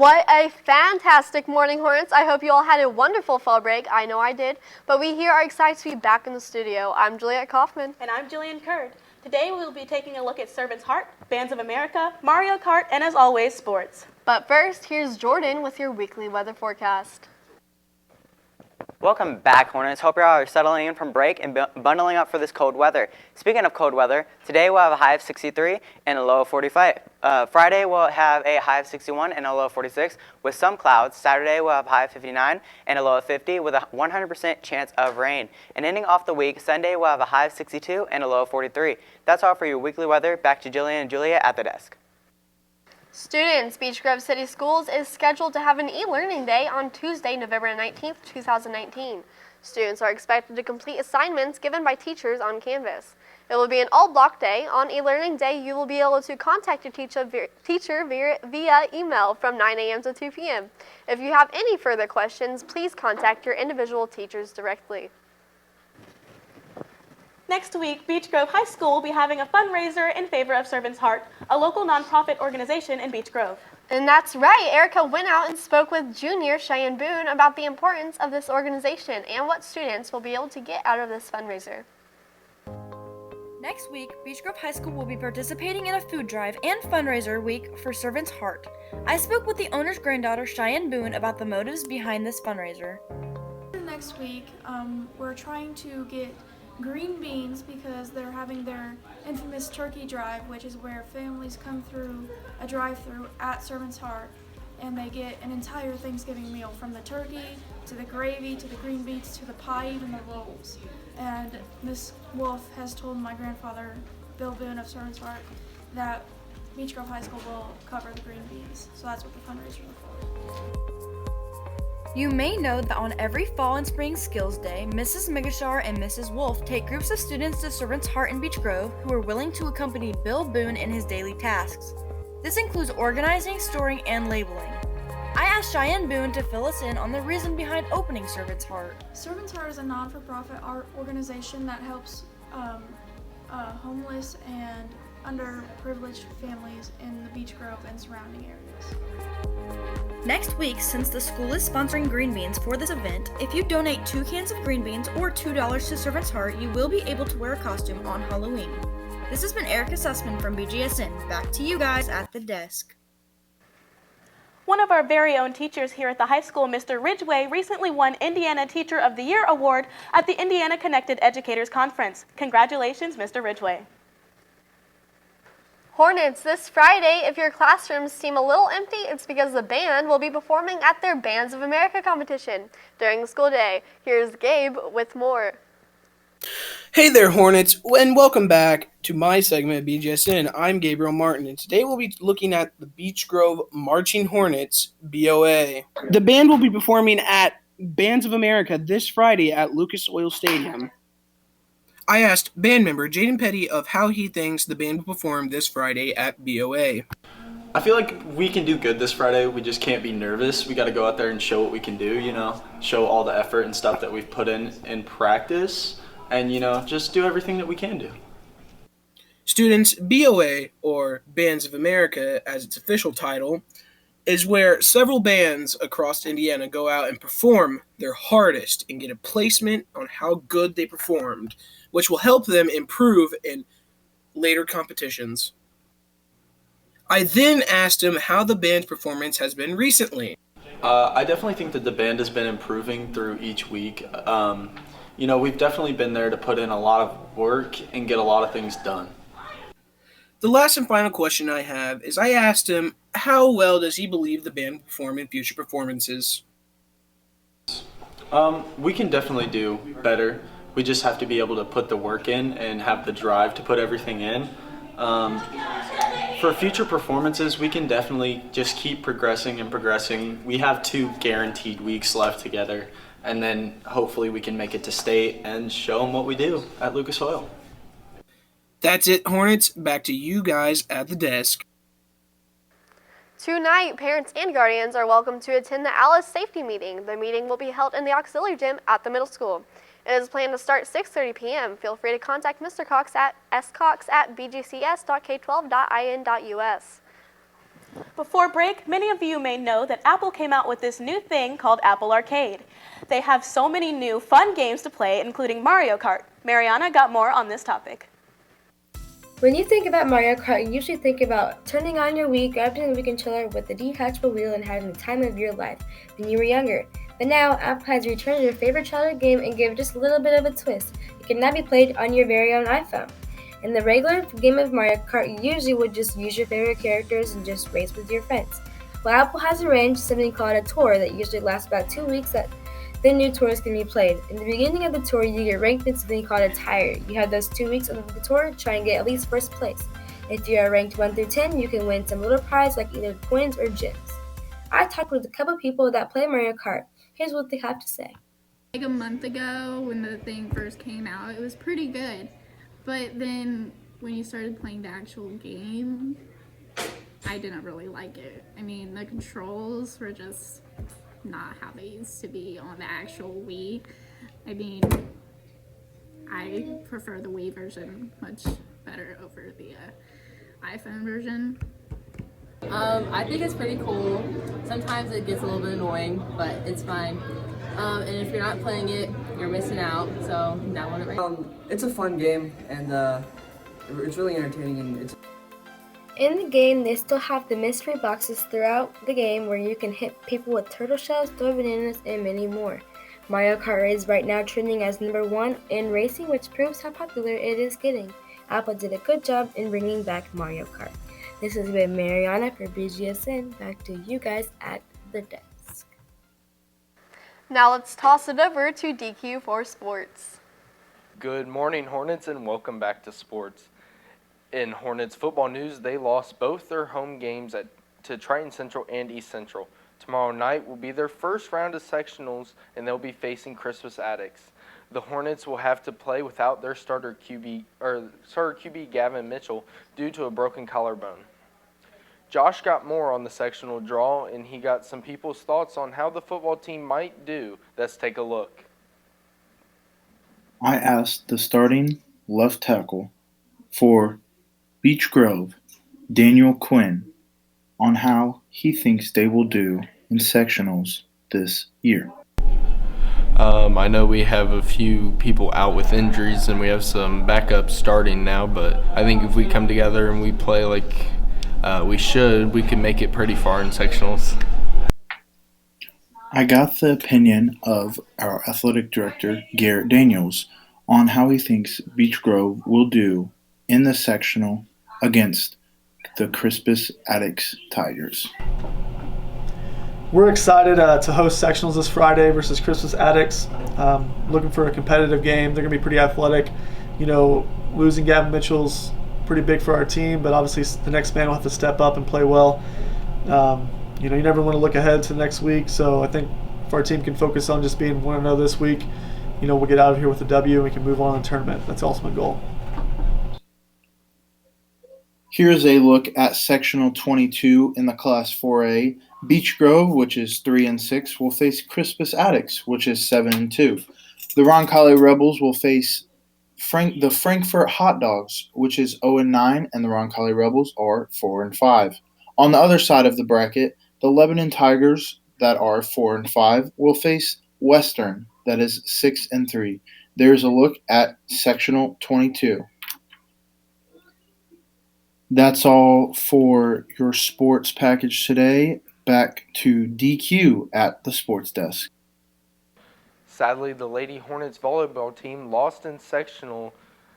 What a fantastic morning, Hornets. I hope you all had a wonderful fall break. I know I did. But we here are excited to be back in the studio. I'm Juliet Kaufman. And I'm Jillian Kurd. Today we will be taking a look at Servant's Heart, Bands of America, Mario Kart, and as always, sports. But first, here's Jordan with your weekly weather forecast. Welcome back, Hornets. Hope you all are settling in from break and bundling up for this cold weather. Speaking of cold weather, today we'll have a high of 63 and a low of 45. Friday we'll have a high of 61 and a low of 46 with some clouds. Saturday we'll have a high of 59 and a low of 50 with a 100% chance of rain. And ending off the week, Sunday we'll have a high of 62 and a low of 43. That's all for your weekly weather. Back to Jillian and Julia at the desk. Students, Beech Grove City Schools is scheduled to have an e-learning day on Tuesday, November 19th, 2019. Students are expected to complete assignments given by teachers on Canvas. It will be an all-block day. On e-learning day, you will be able to contact your teacher via email from 9 a.m. to 2 p.m. If you have any further questions, please contact your individual teachers directly. Next week, Beech Grove High School will be having a fundraiser in favor of Servant's Heart, a local nonprofit organization in Beech Grove. And that's right, Erica went out and spoke with Junior Cheyenne Boone about the importance of this organization and what students will be able to get out of this fundraiser. Next week, Beech Grove High School will be participating in a food drive and fundraiser week for Servant's Heart. I spoke with the owner's granddaughter, Cheyenne Boone, about the motives behind this fundraiser. Next week, we're trying to get green beans because they're having their infamous turkey drive, which is where families come through a drive-through at Servant's Heart and they get an entire Thanksgiving meal, from the turkey to the gravy to the green beans to the pie, even the rolls. And Miss Wolf has told my grandfather, Bill Boone of Servant's Heart, that Beech Grove High School will cover the green beans. So that's what the fundraiser is for. You may know that on every fall and spring skills day, Mrs. Migashar and Mrs. Wolf take groups of students to Servant's Heart in Beech Grove who are willing to accompany Bill Boone in his daily tasks. This includes organizing, storing, and labeling. I asked Cheyenne Boone to fill us in on the reason behind opening Servant's Heart. Servant's Heart is a non-for-profit art organization that helps homeless and underprivileged families in the Beech Grove and surrounding areas. Next week, since the school is sponsoring green beans for this event, if you donate 2 cans of green beans or $2 to Servant's Heart, you will be able to wear a costume on Halloween. This has been Erica Sussman from Bgsn. Back to you guys at the desk. One of our very own teachers here at the high school, Mr. Ridgway, recently won Indiana Teacher of the Year Award at the Indiana Connected Educators Conference. Congratulations, Mr. Ridgway. Hornets, this Friday, if your classrooms seem a little empty, it's because the band will be performing at their Bands of America competition during the school day. Here's Gabe with more. Hey there, Hornets, and welcome back to my segment of BGSN. I'm Gabriel Martin, and today we'll be looking at the Beech Grove Marching Hornets, BOA. The band will be performing at Bands of America this Friday at Lucas Oil Stadium. I asked band member Jaden Petty of how he thinks the band will perform this Friday at BOA. I feel like we can do good this Friday. We just can't be nervous. We got to go out there and show what we can do, show all the effort and stuff that we've put in practice, and, just do everything that we can do. Students, BOA, or Bands of America as its official title, is where several bands across Indiana go out and perform their hardest and get a placement on how good they performed, which will help them improve in later competitions. I then asked him how the band's performance has been recently. I definitely think that the band has been improving through each week. We've definitely been there to put in a lot of work and get a lot of things done. The last and final question I have is I asked him how well does he believe the band will perform in future performances. We can definitely do better. We just have to be able to put the work in and have the drive to put everything in. For future performances, we can definitely just keep progressing and progressing. We have 2 guaranteed weeks left together, and then hopefully we can make it to state and show them what we do at Lucas Oil. That's it, Hornets. Back to you guys at the desk. Tonight, parents and guardians are welcome to attend the Alice Safety Meeting. The meeting will be held in the auxiliary gym at the middle school. It is planned to start 6:30 p.m. Feel free to contact Mr. Cox at scox@bgcs.k12.in.us. Before break, many of you may know that Apple came out with this new thing called Apple Arcade. They have so many new fun games to play, including Mario Kart. Mariana got more on this topic. When you think about Mario Kart, you usually think about turning on your Wii, grabbing the Wii controller with the detachable wheel and having the time of your life when you were younger. But now, Apple has returned your favorite childhood game and given just a little bit of a twist. It can now be played on your very own iPhone. In the regular game of Mario Kart, you usually would just use your favorite characters and just race with your friends. Well, Apple has arranged something called a tour that usually lasts about 2 weeks that then new tours can be played. In the beginning of the tour, you get ranked in something called a tire. You have those 2 weeks of the tour to try and get at least first place. If you are ranked 1 through 10, you can win some little prize like either coins or gems. I talked with a couple people that play Mario Kart. Here's what they have to say. Like a month ago when the thing first came out, it was pretty good. But then when you started playing the actual game, I didn't really like it. I mean, the controls were just not how they used to be on the actual Wii. I mean, I prefer the Wii version much better over the iPhone version. I think it's pretty cool. Sometimes it gets a little bit annoying, but it's fine. And if you're not playing it, you're missing out. So download it right. It's a fun game, and it's really entertaining, and it's. In the game, they still have the mystery boxes throughout the game where you can hit people with turtle shells, throw bananas, and many more. Mario Kart is right now trending as number 1 in racing, which proves how popular it is getting. Apple did a good job in bringing back Mario Kart. This has been Mariana for Bgsn. Back to you guys at the desk. Now let's toss it over to DQ for sports. Good morning, Hornets, and welcome back to sports. In Hornets football news, they lost both their home games to Triton Central and East Central. Tomorrow night will be their first round of sectionals, and they'll be facing Crispus Attucks. The Hornets will have to play without their starter QB Gavin Mitchell due to a broken collarbone. Josh got more on the sectional draw, and he got some people's thoughts on how the football team might do. Let's take a look. I asked the starting left tackle for Beech Grove, Daniel Quinn, on how he thinks they will do in sectionals this year. I know we have a few people out with injuries and we have some backups starting now, but I think if we come together and we play like we can make it pretty far in sectionals. I got the opinion of our athletic director, Garrett Daniels, on how he thinks Beech Grove will do in the sectional against the Crispus Attucks Tigers. We're excited to host sectionals this Friday versus Crispus Attucks. Looking for a competitive game. They're going to be pretty athletic. You know, losing Gavin Mitchell's pretty big for our team, but obviously the next man will have to step up and play well. You never want to look ahead to the next week, so I think if our team can focus on just being 1-0 this week, we'll get out of here with a W and we can move on in the tournament. That's the ultimate goal. Here's a look at sectional 22 in the Class 4A. Beech Grove, which is 3-6, will face Crispus Attucks, which is 7-2. The Roncalli Rebels will face the Frankfurt Hot Dogs, which is 0-9, and the Roncalli Rebels are 4-5. On the other side of the bracket, the Lebanon Tigers, that are 4-5, will face Western, that is 6-3. There's a look at sectional 22. That's all for your sports package today. Back to DQ at the sports desk. Sadly, the Lady Hornets volleyball team lost in sectional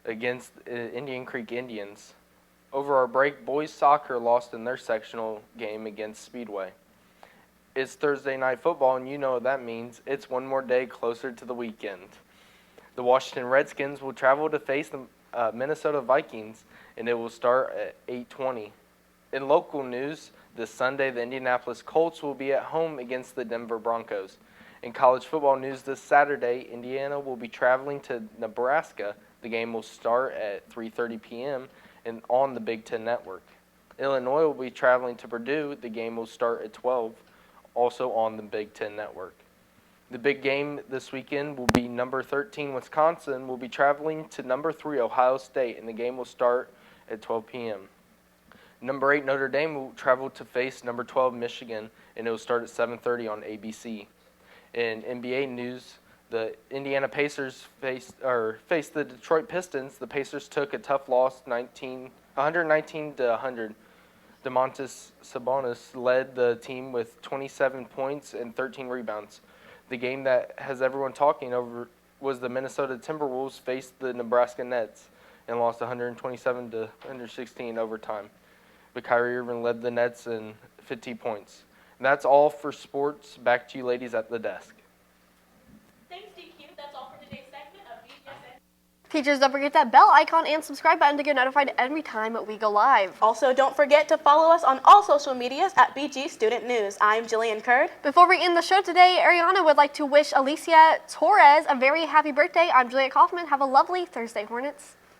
against Indian Creek Indians. Over our break, boys soccer lost in their sectional game against Speedway. It's Thursday night football, and you know what that means. It's one more day closer to the weekend. The Washington Redskins will travel to face the Minnesota Vikings, and it will start at 8:20. In local news, this Sunday, the Indianapolis Colts will be at home against the Denver Broncos. In college football news, this Saturday, Indiana will be traveling to Nebraska. The game will start at 3:30 p.m. and on the Big Ten Network. Illinois will be traveling to Purdue. The game will start at 12, also on the Big Ten Network. The big game this weekend will be number 13 Wisconsin will be traveling to number 3 Ohio State, and the game will start at 12 p.m. Number 8 Notre Dame will travel to face number 12 Michigan, and it will start at 7:30 on ABC. In NBA news, the Indiana Pacers faced the Detroit Pistons. The Pacers took a tough loss, 119 to 100. Domantas Sabonis led the team with 27 points and 13 rebounds. The game that has everyone talking over was the Minnesota Timberwolves faced the Nebraska Nets and lost 127 to 116 overtime. But Kyrie Irving led the Nets in 50 points. And that's all for sports. Back to you ladies at the desk. Thanks, DQ. That's all for today's segment of Bgsn. Teachers, don't forget that bell icon and subscribe button to get notified every time we go live. Also, don't forget to follow us on all social medias at BG Student News. I'm Jillian Curd. Before we end the show today, Ariana would like to wish Alicia Torres a very happy birthday. I'm Juliet Kaufman. Have a lovely Thursday, Hornets.